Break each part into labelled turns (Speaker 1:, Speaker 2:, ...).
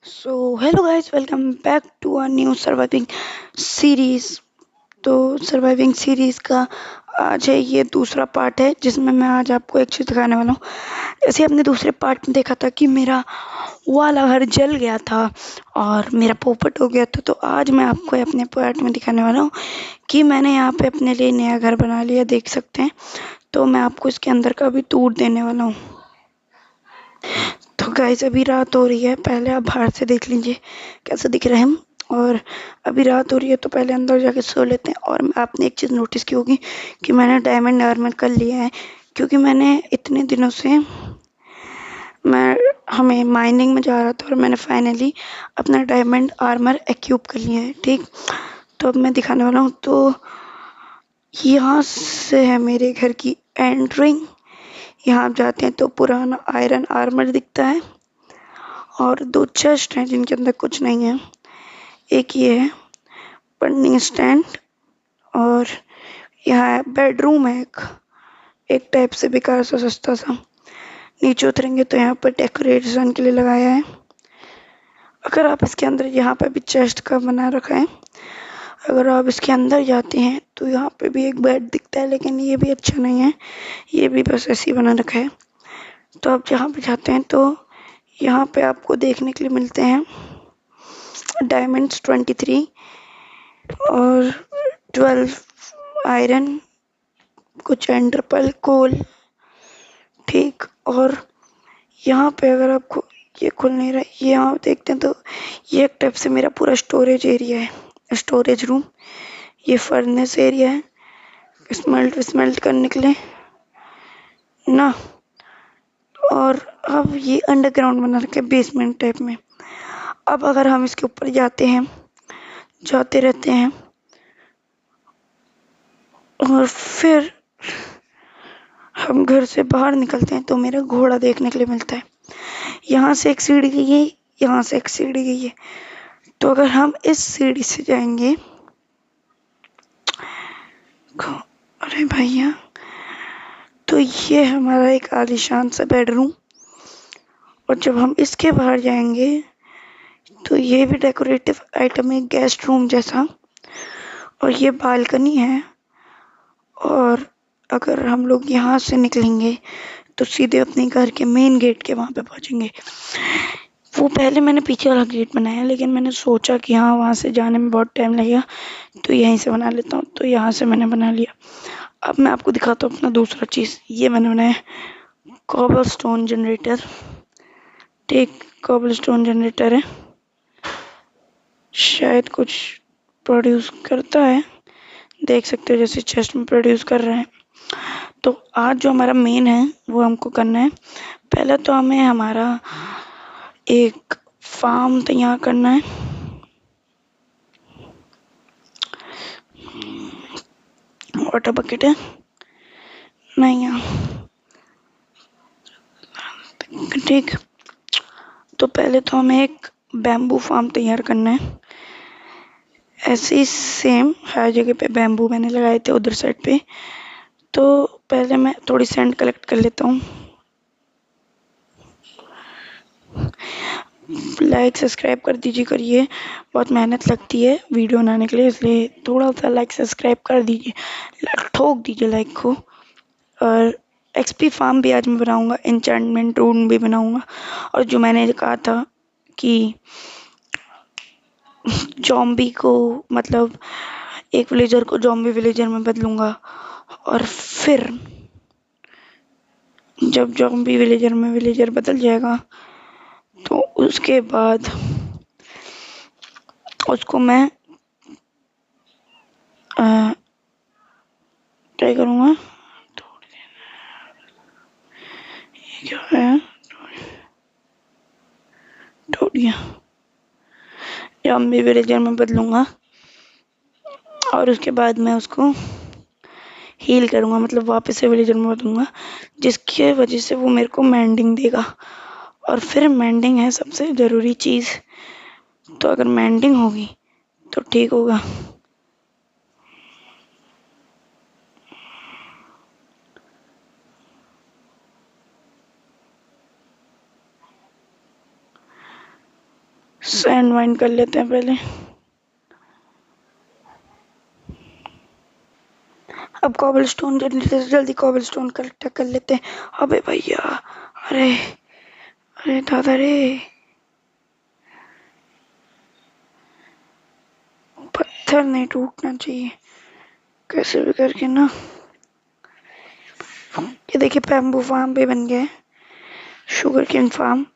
Speaker 1: So hello guys, welcome back to a new surviving series. तो surviving series का आज है ये दूसरा पार्ट है, जिसमें मैं आज आपको एक चीज़ दिखाने वाला हूँ। जैसे आपने दूसरे पार्ट में देखा था कि मेरा वाला घर जल गया था और मेरा पोपट हो गया था, तो आज मैं आपको अपने पार्ट में दिखाने वाला हूँ कि मैंने यहाँ पे अपने लिए नया घर बना लिया, देख सकते हैं। तो मैं आपको इसके अंदर का भी टूर देने वाला हूँ। तो गाइस, अभी रात हो रही है, पहले आप बाहर से देख लीजिए कैसे दिख रहे हैं हम। और अभी रात हो रही है तो पहले अंदर जाके सो लेते हैं। और आपने एक चीज़ नोटिस की होगी कि मैंने डायमंड आर्मर कर लिया है, क्योंकि मैंने इतने दिनों से मैं हमें माइनिंग में जा रहा था और मैंने फाइनली अपना डायमंड आर्मर एक्यूप कर लिया है। ठीक, तो अब मैं दिखाने वाला हूँ। तो यहाँ से है मेरे घर की एंट्रिंग। यहाँ आप जाते हैं तो पुराना आयरन आर्मर दिखता है और दो चेस्ट हैं जिनके अंदर कुछ नहीं है। एक ये है पन्नी स्टैंड, और यहाँ बेडरूम है एक एक टाइप से बेकार सा, सस्ता सा। नीचे उतरेंगे तो यहाँ पर डेकोरेशन के लिए लगाया है। अगर आप इसके अंदर, यहाँ पे भी चेस्ट का बना रखा है। अगर आप इसके अंदर जाते हैं तो यहाँ पे भी एक बेड दिखता है, लेकिन ये भी अच्छा नहीं है, ये भी बस ऐसे ही बना रखा है। तो आप जहाँ पे जाते हैं तो यहाँ पे आपको देखने के लिए मिलते हैं डायमंड्स 23 और 12 आयरन, कुछ एंडरपल कोल। ठीक, और यहाँ पे अगर आपको ये खुल नहीं रहा, ये यहाँ देखते हैं तो ये एक टाइप से मेरा पूरा स्टोरेज एरिया है, स्टोरेज रूम। ये फर्नेस एरिया है, स्मेल्ट स्मेल्ट करने के लिए ना। और अब ये अंडरग्राउंड बना रखे बेसमेंट टाइप में। अब अगर हम इसके ऊपर जाते हैं, जाते रहते हैं, और फिर हम घर से बाहर निकलते हैं तो मेरा घोड़ा देखने के लिए मिलता है। यहाँ से एक सीढ़ी गई है, यहाँ से एक सीढ़ी गई है। तो अगर हम इस सीढ़ी से जाएंगे, अरे भैया, तो ये हमारा एक आलीशान सा बेडरूम। और जब हम इसके बाहर जाएंगे तो ये भी डेकोरेटिव आइटम है, गेस्ट रूम जैसा। और ये बालकनी है। और अगर हम लोग यहाँ से निकलेंगे तो सीधे अपने घर के मेन गेट के वहाँ पे पहुँचेंगे। वो पहले मैंने पीछे वाला गेट बनाया, लेकिन मैंने सोचा कि हाँ, वहाँ से जाने में बहुत टाइम लगेगा, तो यहीं से बना लेता हूँ। तो यहाँ से मैंने बना लिया। अब मैं आपको दिखाता हूँ अपना दूसरा चीज़। ये मैंने बनाया कॉबल स्टोन जनरेटर। एक कॉबल स्टोन जनरेटर है, शायद कुछ प्रोड्यूस करता है, देख सकते हो जैसे चेस्ट में प्रोड्यूस कर रहे हैं। तो आज जो हमारा मेन है वो हमको करना है। पहले तो हमें हमारा एक फार्म तैयार करना है। वाटर बकेट है नहीं यहाँ, ठीक। तो पहले तो हमें एक बैम्बू फार्म तैयार करना है। ऐसे ही सेम हर जगह पे बैम्बू मैंने लगाए थे उधर साइड पे। तो पहले मैं थोड़ी सैंड कलेक्ट कर लेता हूँ। लाइक सब्सक्राइब कर दीजिए, करिए, बहुत मेहनत लगती है वीडियो बनाने के लिए, इसलिए थोड़ा सा लाइक सब्सक्राइब कर दीजिए, ठोक दीजिए लाइक को। और एक्सपी फार्म भी आज मैं बनाऊंगा, एन्चेंटमेंट रूम भी बनाऊंगा। और जो मैंने कहा था कि जॉम्बी को, मतलब एक विलेजर को जॉम्बी विलेजर में बदलूंगा, और फिर जब जॉम्बी विलेजर में विलेजर बदल जाएगा तो उसके बाद उसको मैं क्या करूँगा। ये क्या है, टोटिया, जॉम्बी विलेजर में बदलूंगा। और उसके बाद मैं उसको हील करूँगा, मतलब वापस से विलेजर में बदलूंगा, जिसकी वजह से वो मेरे को मेंडिंग देगा। और फिर मेंडिंग है सबसे ज़रूरी चीज़। तो अगर मेंडिंग होगी तो ठीक होगा। सैंड माइन कर लेते हैं पहले। अब कॉबलस्टोन जल्दी से जल्दी कॉबलस्टोन कलेक्ट कर लेते हैं। अबे भैया, अरे अरे दादा रे, पत्थर नहीं टूटना चाहिए कैसे भी करके ना। ये देखिए बैम्बू फार्म भी बन गया है, शुगर केन फार्म।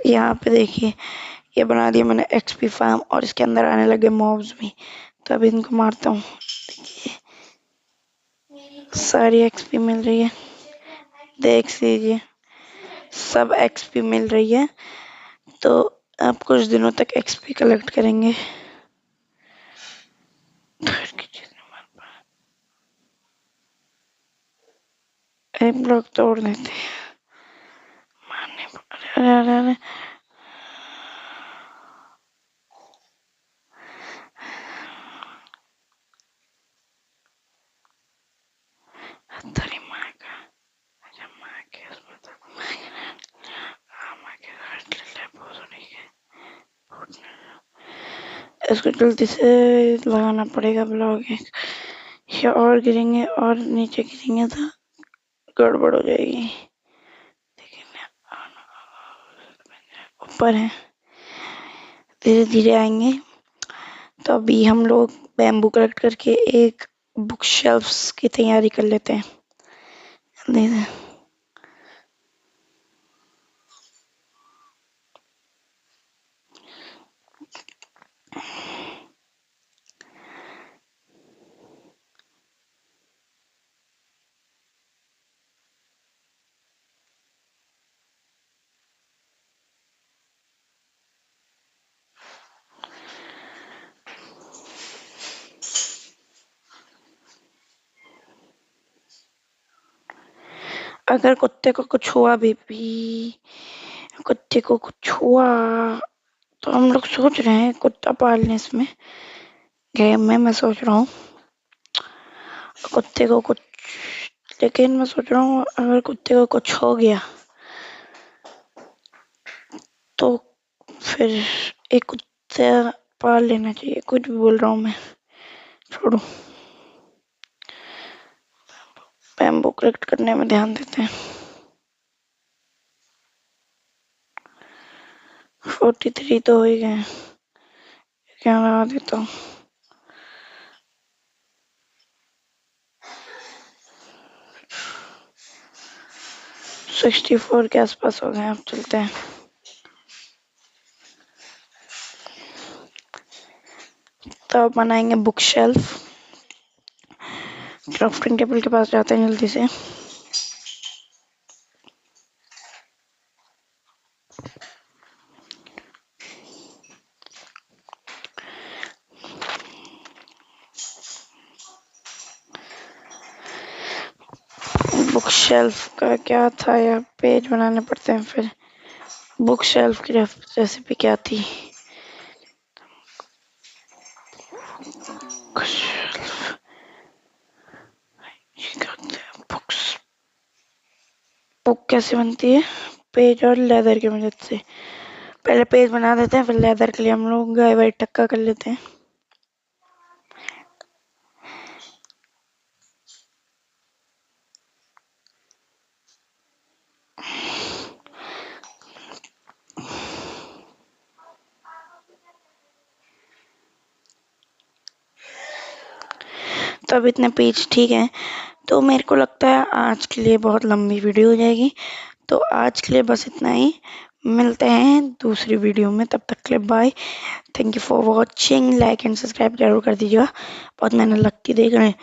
Speaker 1: यहाँ पे देखिए, ये बना दिया मैंने एक्सपी फार्म और इसके अंदर आने लगे मॉब्स भी। तो अभी इनको मारता हूँ। देखिए सारी एक्सपी मिल रही है, देख लीजिए सब एक्सपी मिल रही है। तो आप कुछ दिनों तक एक्सपी कलेक्ट करेंगे। एक ब्लॉक तोड़ देते हैं, मारने अरे अरे अरे, तेरी माँ का, अच्छा माँ के उसमें तो माँ के हाथ ले ले भोसड़ी के। इसको जल्दी से लगाना पड़ेगा ब्लॉक एक, या और गिरेंगे और नीचे गिरेंगे तो गड़बड़ हो जाएगी। ऊपर है, धीरे धीरे आएंगे। तो अभी हम लोग बैम्बू कलेक्ट करके एक बुक शेल्फ्स की तैयारी कर लेते हैं। जल्दी से। अगर कुत्ते को कुछ हुआ भी कुत्ते को कुछ हुआ तो हम लोग सोच रहे हैं कुत्ता पालने इसमें गेम में। मैं सोच रहा हूँ कुत्ते को कुछ, लेकिन मैं सोच रहा हूँ अगर कुत्ते को कुछ हो गया तो फिर एक कुत्ता पाल लेना चाहिए। कुछ भी बोल रहा हूँ मैं, छोड़ो। बैम्बू कलेक्ट करने में ध्यान देते हैं। 43 तो हो ही गए, क्या लगा देता हूँ। 64 के आसपास हो गए। अब चलते हैं। तो अब बनाएंगे बुक शेल्फ। क्राफ्टिंग टेबल के पास जाते हैं जल्दी से। बुक शेल्फ का क्या था यार, पेज बनाने पड़ते हैं। फिर बुक शेल्फ की रेसिपी क्या थी? बुक कैसे बनती है? पेज और लेदर की मदद से। पहले पेज बना देते हैं, फिर लेदर के लिए हम लोग गाय वाई टक्का कर लेते हैं। तो अब इतने पेज ठीक है। तो मेरे को लगता है आज के लिए बहुत लंबी वीडियो हो जाएगी, तो आज के लिए बस इतना ही। मिलते हैं दूसरी वीडियो में, तब तक के लिए bye. Thank you for watching. Like and subscribe जरूर कर दीजिएगा। बहुत मेहनत लगती देख रहे हैं,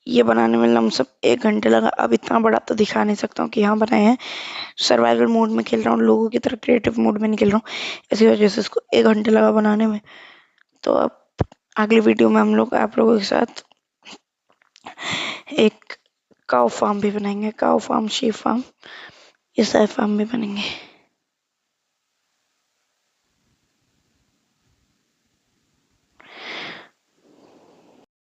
Speaker 1: ये बनाने में लमसम 1 घंटे लगा। अब इतना बड़ा तो दिखा नहीं सकता हूँ कि यहाँ बनाए हैं। सर्वाइवल मोड में खेल रहा हूँ, लोगों की तरह क्रिएटिव मोड में नहीं खेल रहा हूँ, इसी वजह से इसको 1 घंटे लगा बनाने में। तो अब अगली वीडियो में हम लोग आप लोगों के साथ एक काऊ फार्म भी बनाएंगे। काऊ फार्म, शीप फार्म, ये सारे फार्म भी बनेंगे।